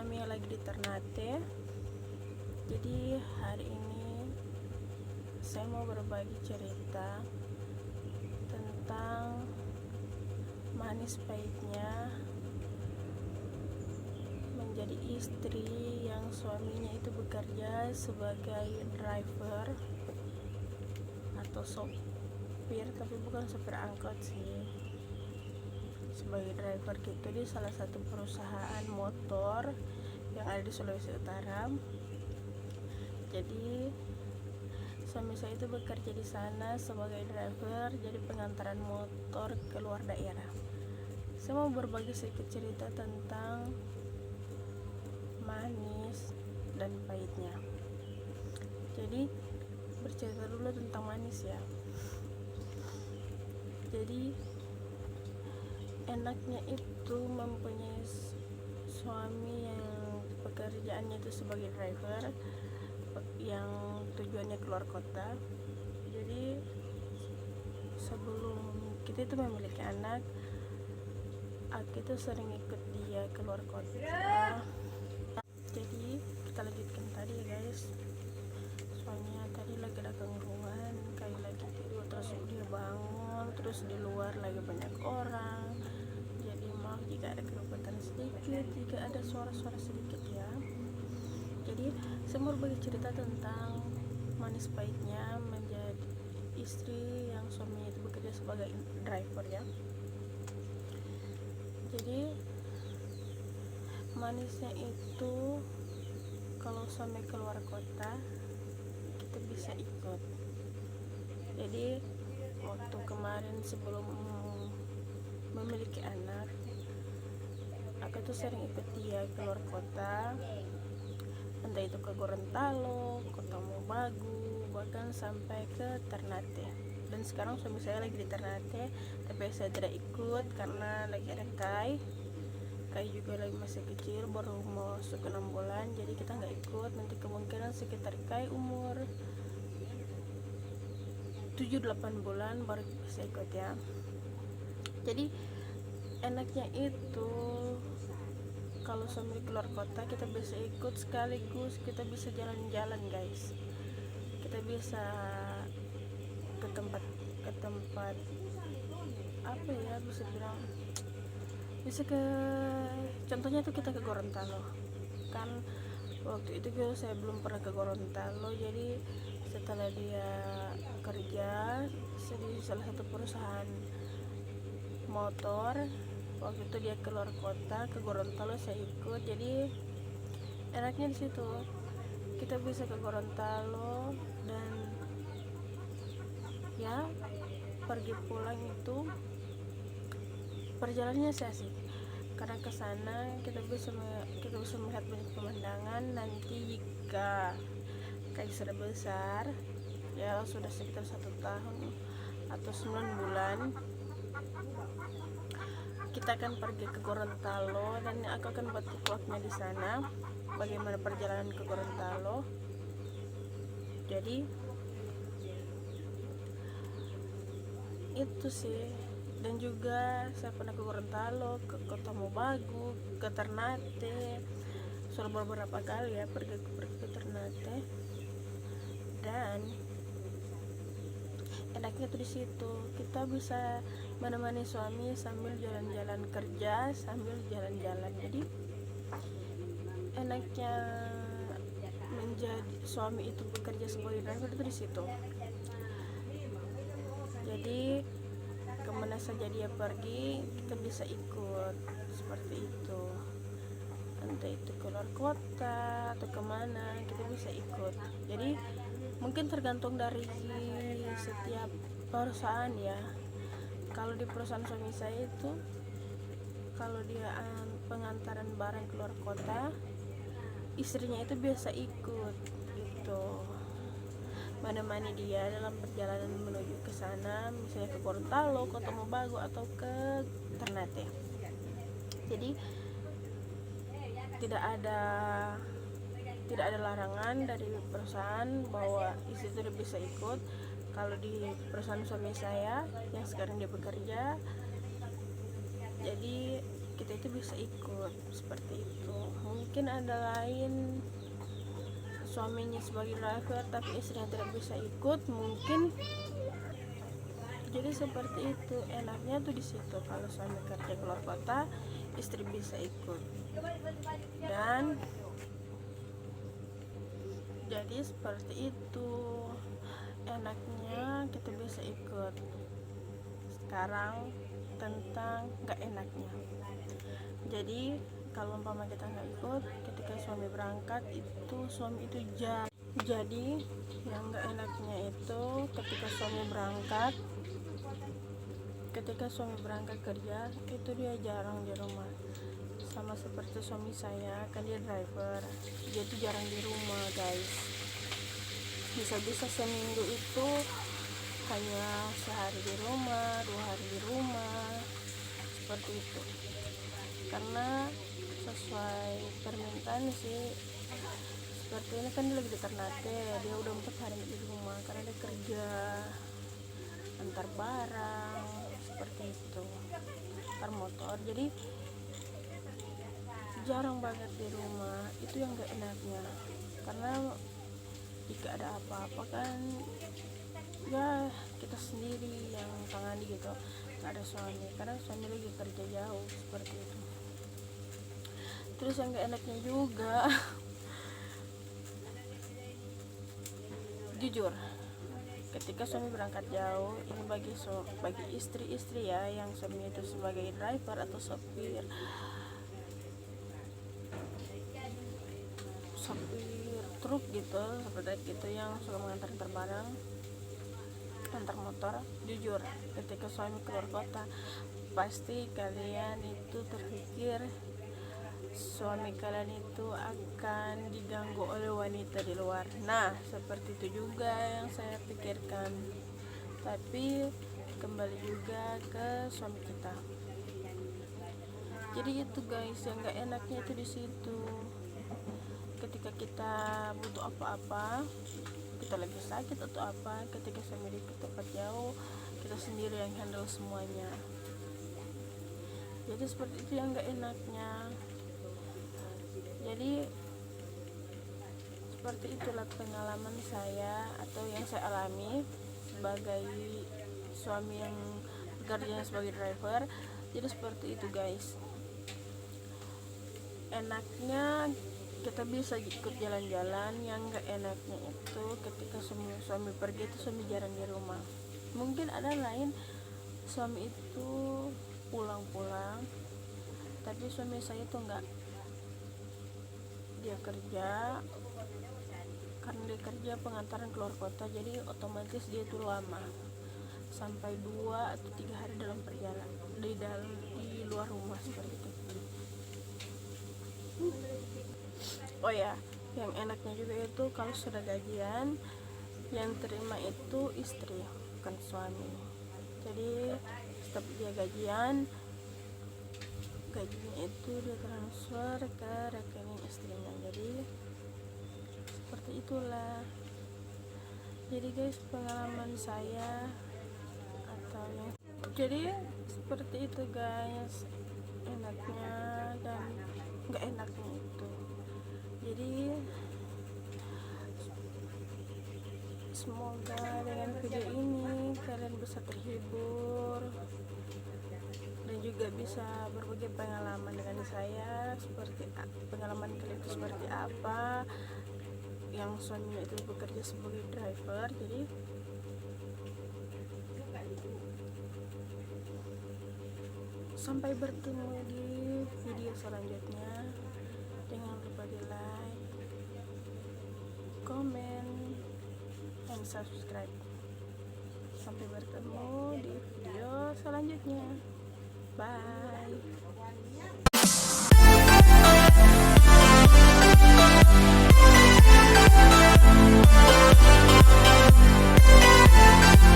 suami lagi di Ternate. Jadi hari ini saya mau berbagi cerita tentang manis pahitnya menjadi istri yang suaminya itu bekerja sebagai driver atau sopir, tapi bukan sopir angkot sih, sebagai driver gitu di salah satu perusahaan motor yang ada di Sulawesi Utara. Jadi suami saya itu bekerja di sana sebagai driver, jadi pengantaran motor ke luar daerah. Saya mau berbagi sedikit cerita tentang manis dan pahitnya. Jadi bercerita dulu tentang manis ya. Jadi enaknya itu mempunyai suami yang pekerjaannya itu sebagai driver yang tujuannya keluar kota. Jadi sebelum kita itu memiliki anak, aku itu sering ikut dia keluar kota. Jadi kita lanjutkan tadi ya guys. Suaminya tadi lagi ada gangguan, kayak lagi tidur terus dia bangun, terus di luar lagi banyak orang. Jadi maaf jika ada kerebutan sedikit, jika ada suara-suara sedikit ya. Jadi saya mau berbagi cerita tentang manis pahitnya menjadi istri yang suaminya itu bekerja sebagai driver ya. Jadi manisnya itu kalau suami keluar kota kita bisa ikut. Jadi waktu kemarin sebelum memiliki anak, aku tuh sering ikut dia keluar kota, entah itu ke Gorontalo, Kota Mobagu, bahkan sampai ke Ternate. Dan sekarang suami saya lagi di Ternate, tapi saya tidak ikut karena lagi ada Kai juga lagi masih kecil, baru mau masuk 6 bulan, jadi kita nggak ikut. Nanti kemungkinan sekitar Kai umur 7-8 bulan baru bisa ikut ya. Jadi enaknya itu kalau suami keluar kota kita bisa ikut, sekaligus kita bisa jalan-jalan guys. Kita bisa ke tempat apa ya, bisa bilang bisa ke, contohnya tuh kita ke Gorontalo kan. Waktu itu saya belum pernah ke Gorontalo, jadi setelah dia kerja di salah satu perusahaan motor, waktu itu dia keluar kota ke Gorontalo, saya ikut. Jadi enaknya di situ kita bisa ke Gorontalo dan ya pergi pulang itu perjalanannya asik, karena ke sana kita bisa melihat banyak pemandangan. Nanti jika kayak sudah besar ya, sudah sekitar 1 tahun atau 9 bulan, kita akan pergi ke Gorontalo dan aku akan buat vlognya di sana bagaimana perjalanan ke Gorontalo. Jadi itu sih. Dan juga saya pernah ke Gorontalo, ke Kota Mobagu, ke Ternate, sudah beberapa kali ya pergi ke Ternate. Dan enaknya tuh di situ kita bisa menemani suami sambil jalan-jalan kerja, sambil jalan-jalan. Jadi enaknya menjadi suami itu bekerja sebagai driver itu di situ. Jadi kemana saja dia pergi kita bisa ikut, seperti itu. Entah itu keluar kota atau kemana kita bisa ikut. Jadi mungkin tergantung dari setiap perusahaan ya. Kalau di perusahaan suami saya itu, kalau dia pengantaran barang keluar kota, istrinya itu biasa ikut gitu, menemani dia dalam perjalanan menuju ke sana, misalnya ke Gorontalo, Kota Mobagu atau ke Ternate. Jadi tidak ada larangan dari perusahaan bahwa istri itu bisa ikut. Kalau di perusahaan suami saya yang sekarang dia bekerja, jadi kita itu bisa ikut seperti itu. Mungkin ada lain suaminya sebagai driver tapi istrinya tidak bisa ikut, mungkin. Jadi seperti itu enaknya tuh di situ, kalau suami kerja keluar kota istri bisa ikut. Dan jadi seperti itu enaknya kita bisa ikut. Sekarang tentang gak enaknya. Jadi kalau umpama kita nggak ikut ketika suami berangkat, itu suami itu jahat. Jadi yang gak enaknya itu ketika suami berangkat kerja itu dia jarang di rumah. Sama seperti suami saya, kan dia driver, dia tuh jarang di rumah guys. Bisa-bisa seminggu itu hanya sehari di rumah, 2 hari di rumah, seperti itu. Karena sesuai permintaan sih seperti ini, kan dia lagi di Ternate, dia udah 4 hari di rumah karena dia kerja antar barang seperti itu, antar motor, jadi jarang banget di rumah. Itu yang gak enaknya, karena jika ada apa-apa kan ya kita sendiri yang tangani gitu, gak ada suami, karena suami lagi kerja jauh seperti itu. Terus yang gak enaknya juga jujur, ketika suami berangkat jauh, ini bagi istri-istri ya, yang suami itu sebagai driver atau sopir truk gitu, seperti itu, yang suka mengantar barang, antar motor. Jujur, ketika suami keluar kota, pasti kalian itu terpikir suami kalian itu akan diganggu oleh wanita di luar. Nah, seperti itu juga yang saya pikirkan. Tapi kembali juga ke suami kita. Jadi itu guys, yang gak enaknya itu di situ. Ketika kita butuh apa-apa, kita lagi sakit atau apa, ketika suami di tempat jauh, kita sendiri yang handle semuanya. Jadi seperti itu yang gak enaknya. Jadi seperti itulah pengalaman saya atau yang saya alami sebagai suami yang bekerja sebagai driver. Jadi seperti itu guys. Enaknya kita bisa ikut jalan-jalan, yang gak enaknya itu ketika suami pergi itu suami jarang di rumah. Mungkin ada lain suami itu pulang-pulang, tapi suami saya itu enggak, dia kerja, karena dia kerja pengantaran keluar kota, jadi otomatis dia itu lama, sampai 2 atau 3 hari dalam perjalanan di luar rumah seperti itu. Oh ya, yang enaknya juga itu kalau sudah gajian, yang terima itu istri, bukan suami. Jadi setiap dia gajinya itu dia transfer ke rekening istrinya. Jadi seperti itulah. Jadi guys, pengalaman saya atau yang jadi seperti itu guys, enaknya dan nggak enaknya itu. Jadi semoga dengan video ini kalian bisa terhibur dan juga bisa berbagi pengalaman dengan saya, seperti pengalaman kalian itu seperti apa, yang suaminya itu bekerja sebagai driver. Jadi sampai bertemu di video selanjutnya. Jangan lupa di like, komen, dan subscribe. Sampai bertemu di video selanjutnya. Bye.